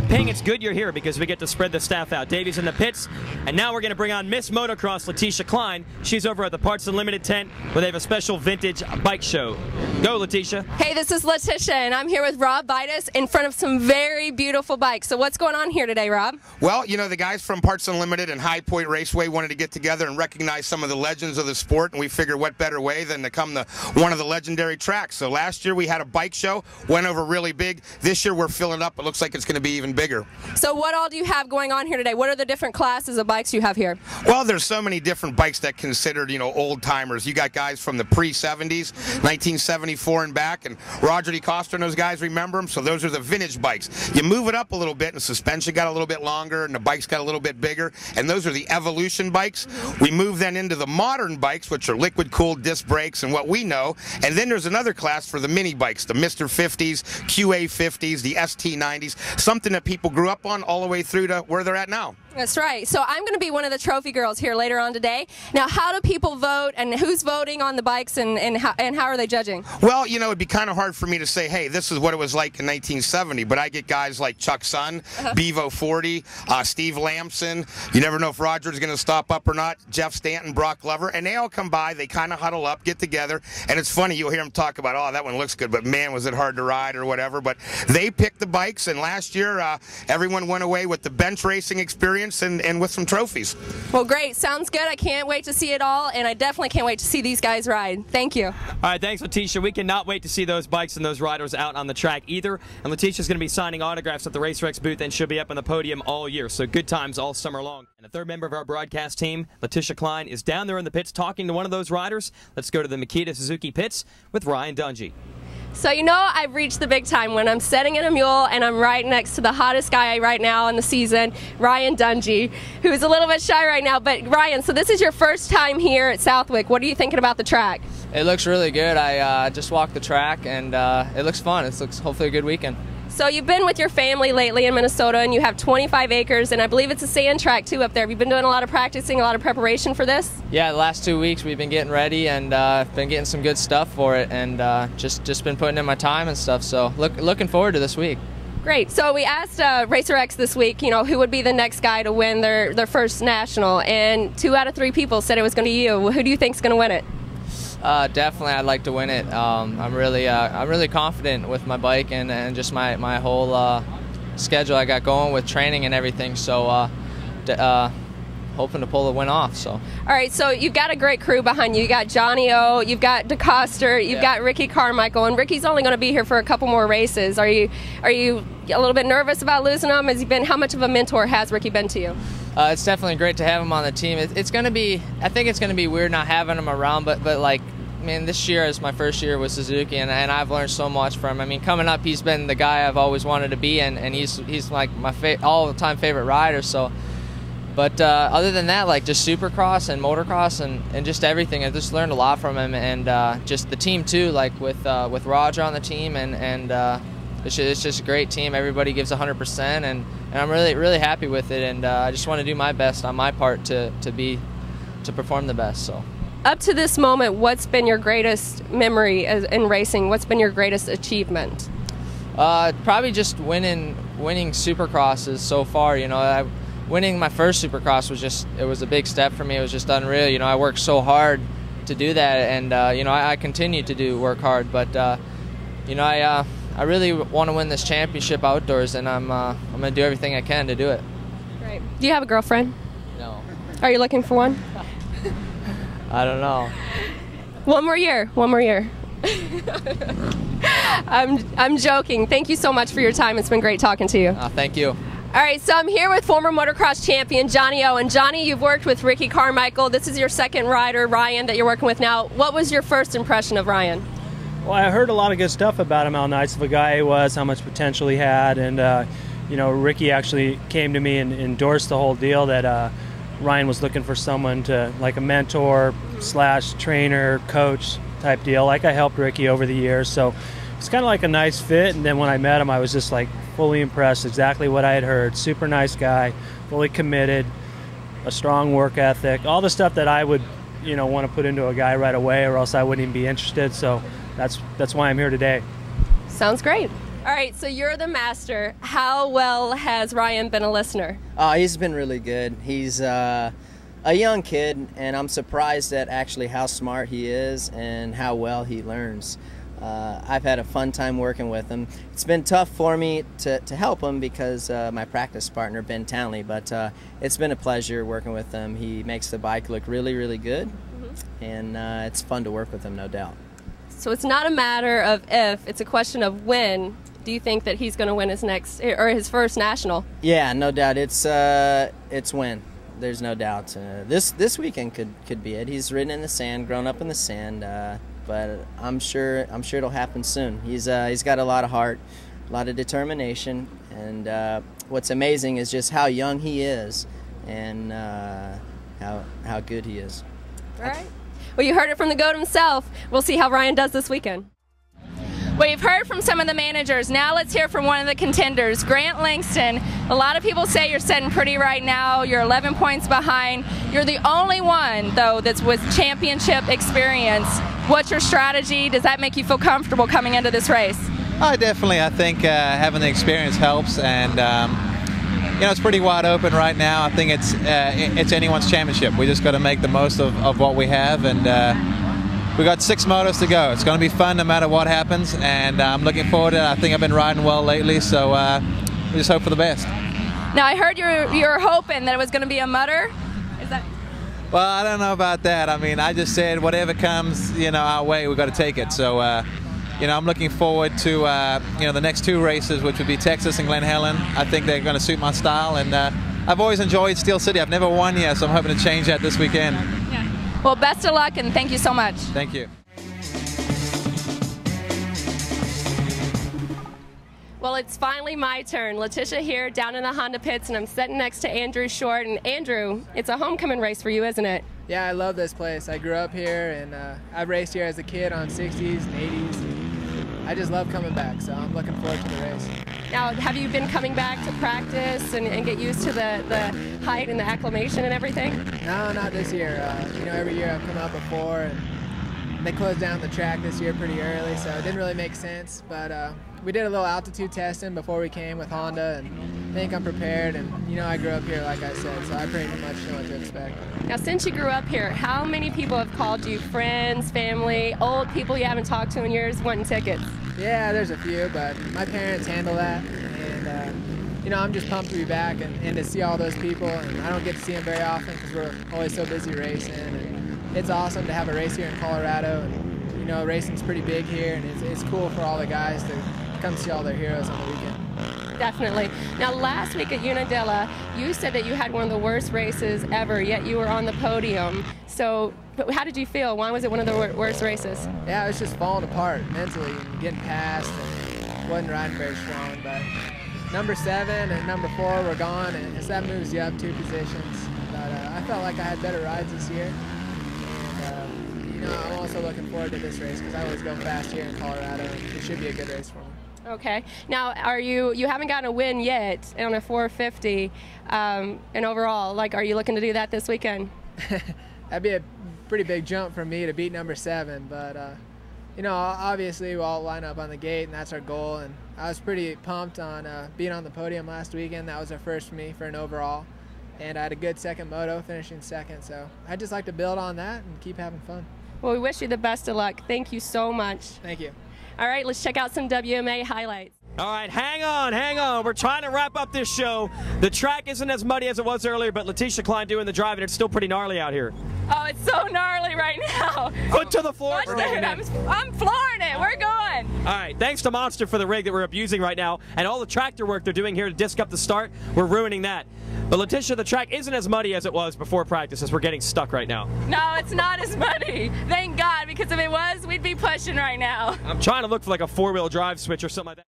Ping, it's good you're here because we get to spread the staff out. Davey's in the pits, and now we're going to bring on Miss Motocross, Leticia Cline. She's over at the Parts Unlimited tent where they have a special vintage bike show. Go, Leticia. Hey, this is Leticia, and I'm here with Rob Vitus in front of some very beautiful bikes. So what's going on here today, Rob? Well, you know, the guys from Parts Unlimited and High Point Raceway wanted to get together and recognize some of the legends of the sport, and we figured what better way than to come to one of the legendary tracks. So last year we had a bike show, went over really big. This year we're filling up. It looks like it's going to be even bigger. So what all do you have going on here today? What are the different classes of bikes you have here? Well, there's so many different bikes that considered, you know, old timers. You got guys from the pre-70s, 1974 and back, and Roger DeCosta and those guys remember them. So those are the vintage bikes. You move it up a little bit, and the suspension got a little bit longer, and the bikes got a little bit bigger, and those are the evolution bikes. We move then into the modern bikes, which are liquid-cooled disc brakes and what we know, and then there's another class for the mini bikes, the Mr. 50s, QA 50s, the ST 90s, something that people grew up on all the way through to where they're at now. That's right. So I'm going to be one of the trophy girls here later on today. Now, how do people vote, and who's voting on the bikes, and how are they judging? Well, you know, it'd be kind of hard for me to say, hey, this is what it was like in 1970, but I get guys like Chuck Sun, Bevo 40, Steve Langston. You never know if Roger's going to stop up or not, Jeff Stanton, Brock Glover, and they all come by, they kind of huddle up, get together, and it's funny, you'll hear them talk about, oh, that one looks good, but man, was it hard to ride or whatever, but they picked the bikes, and last year, everyone went away with the bench racing experience and with some trophies. Well, great. Sounds good. I can't wait to see it all, and I definitely can't wait to see these guys ride. Thank you. All right, thanks, Leticia. We cannot wait to see those bikes and those riders out on the track either. And Leticia's going to be signing autographs at the Racer X booth, and she'll be up on the podium all year. So good times all summer long. And the third member of our broadcast team, Leticia Cline, is down there in the pits talking to one of those riders. Let's go to the Makita Suzuki pits with Ryan Dungey. So you know I've reached the big time when I'm sitting in a mule and I'm right next to the hottest guy right now in the season, Ryan Dungey, who's a little bit shy right now. But Ryan, so this is your first time here at Southwick. What are you thinking about the track? It looks really good. I just walked the track, and it looks fun. It looks hopefully a good weekend. So you've been with your family lately in Minnesota, and you have 25 acres, and I believe it's a sand track too up there. Have you been doing a lot of practicing, a lot of preparation for this? Yeah, the last 2 weeks we've been getting ready, and been getting some good stuff for it, and just been putting in my time and stuff. So looking forward to this week. Great. So we asked Racer X this week, you know, who would be the next guy to win their first national, and 2 out of 3 people said it was going to be you. Who do you think is going to win it? Definitely, I'd like to win it. I'm really confident with my bike and just my whole schedule I got going with training and everything. So hoping to pull the win off. So. All right, so you've got a great crew behind you. You got Johnny O, you've got DeCosta, you've got Ricky Carmichael, and Ricky's only going to be here for a couple more races. Are you a little bit nervous about losing him? How much of a mentor has Ricky been to you? It's definitely great to have him on the team. It's going to be, I think it's going to be weird not having him around, but like, I mean, this year is my first year with Suzuki, and I've learned so much from him. I mean, coming up, he's been the guy I've always wanted to be, and he's like my all-time favorite rider. So, but other than that, like just Supercross and Motocross and just everything, I've just learned a lot from him, and just the team too, like with Roger on the team, and it's just a great team. Everybody gives 100%, and I'm really happy with it, and I just want to do my best on my part to perform the best. So. Up to this moment, what's been your greatest memory in racing? What's been your greatest achievement? Probably just winning Supercrosses so far. You know, winning my first Supercross was a big step for me. It was just unreal. You know, I worked so hard to do that, and you know, I continue to work hard. But you know, I really want to win this championship outdoors, and I'm gonna do everything I can to do it. Great. Do you have a girlfriend? No. Are you looking for one? I don't know. One more year. I'm joking. Thank you so much for your time. It's been great talking to you. Thank you. All right, so I'm here with former motocross champion Johnny O. And Johnny, you've worked with Ricky Carmichael. This is your second rider, Ryan, that you're working with now. What was your first impression of Ryan? Well, I heard a lot of good stuff about him, how nice of a guy he was, how much potential he had, and you know, Ricky actually came to me and endorsed the whole deal that Ryan was looking for someone to, like a mentor / trainer, coach type deal. Like I helped Ricky over the years, so it's kind of like a nice fit. And then when I met him, I was just like fully impressed. Exactly what I had heard. Super nice guy, fully committed, a strong work ethic, all the stuff that I would want to put into a guy right away, or else I wouldn't even be interested. So that's why I'm here today. Sounds great. All right, so you're the master. How well has Ryan been a listener? He's been really good. He's a young kid, and I'm surprised at actually how smart he is and how well he learns. I've had a fun time working with him. It's been tough for me to help him because my practice partner, Ben Townley, but it's been a pleasure working with him. He makes the bike look really, really good, and it's fun to work with him, no doubt. So it's not a matter of if, it's a question of when. Do you think that he's going to win his next, or his first national? Yeah, no doubt. It's when. There's no doubt. This weekend could be it. He's ridden in the sand, grown up in the sand, but I'm sure it'll happen soon. He's got a lot of heart, a lot of determination, and what's amazing is just how young he is and how good he is. All right. Well, you heard it from the GOAT himself. We'll see how Ryan does this weekend. Well, you've heard from some of the managers. Now let's hear from one of the contenders, Grant Langston. A lot of people say you're sitting pretty right now. You're 11 points behind. You're the only one, though, that's with championship experience. What's your strategy? Does that make you feel comfortable coming into this race? Definitely. I think having the experience helps, and it's pretty wide open right now. I think it's anyone's championship. We just got to make the most of what we have, and we got 6 motos to go. It's going to be fun no matter what happens, and I'm looking forward to it. I think I've been riding well lately, so we just hope for the best. Now, I heard you were hoping that it was going to be a mutter. Is that? Well, I don't know about that. I mean, I just said whatever comes, our way, we've got to take it. So, I'm looking forward to, the next 2 races, which would be Texas and Glen Helen. I think they're going to suit my style, and I've always enjoyed Steel City. I've never won yet, so I'm hoping to change that this weekend. Yeah. Well, best of luck, and thank you so much. Thank you. Well, it's finally my turn. Leticia here down in the Honda pits, and I'm sitting next to Andrew Short. And Andrew, it's a homecoming race for you, isn't it? Yeah, I love this place. I grew up here, and I've raced here as a kid on 60s and 80s. And I just love coming back, so I'm looking forward to the race. Now, have you been coming back to practice and get used to the height and the acclimation and everything? No, not this year. Every year I've come out before, and they closed down the track this year pretty early, so it didn't really make sense. But we did a little altitude testing before we came with Honda, and I think I'm prepared. And I grew up here, like I said, so I pretty much know what to expect. Now, since you grew up here, how many people have called you, friends, family, old people you haven't talked to in years, wanting tickets? Yeah, there's a few, but my parents handle that, and I'm just pumped to be back and to see all those people. And I don't get to see them very often because we're always so busy racing. And it's awesome to have a race here in Colorado, and racing's pretty big here, and it's cool for all the guys to come see all their heroes on the weekend. Definitely. Now, last week at Unadilla, you said that you had one of the worst races ever, yet you were on the podium. So, how did you feel? Why was it one of the worst races? Yeah, it was just falling apart mentally and getting past, and wasn't riding very strong. But number 7 and number 4 were gone, and so that moves you up 2 positions. But I felt like I had better rides this year. And, I'm also looking forward to this race because I always go fast here in Colorado, and it should be a good race for me. Okay. Now, you haven't gotten a win yet on a 450, and overall, are you looking to do that this weekend? That'd be a pretty big jump for me to beat number 7, but obviously we'll all line up on the gate, and that's our goal. And I was pretty pumped on being on the podium last weekend. That was our first for me for an overall, and I had a good second moto, finishing second. So I'd just like to build on that and keep having fun. Well, we wish you the best of luck. Thank you so much. Thank you. All right, let's check out some WMA highlights. All right, hang on. We're trying to wrap up this show. The track isn't as muddy as it was earlier, but Leticia Cline doing the driving. It's still pretty gnarly out here. Oh, it's so gnarly right now. Foot to the floor. I'm flooring it. We're going. All right, thanks to Monster for the rig that we're abusing right now, and all the tractor work they're doing here to disc up the start. We're ruining that. But Leticia, the track isn't as muddy as it was before practice, as we're getting stuck right now. No, it's not as muddy. Thank God, because if it was, we'd be pushing right now. I'm trying to look for like a 4-wheel drive switch or something like that.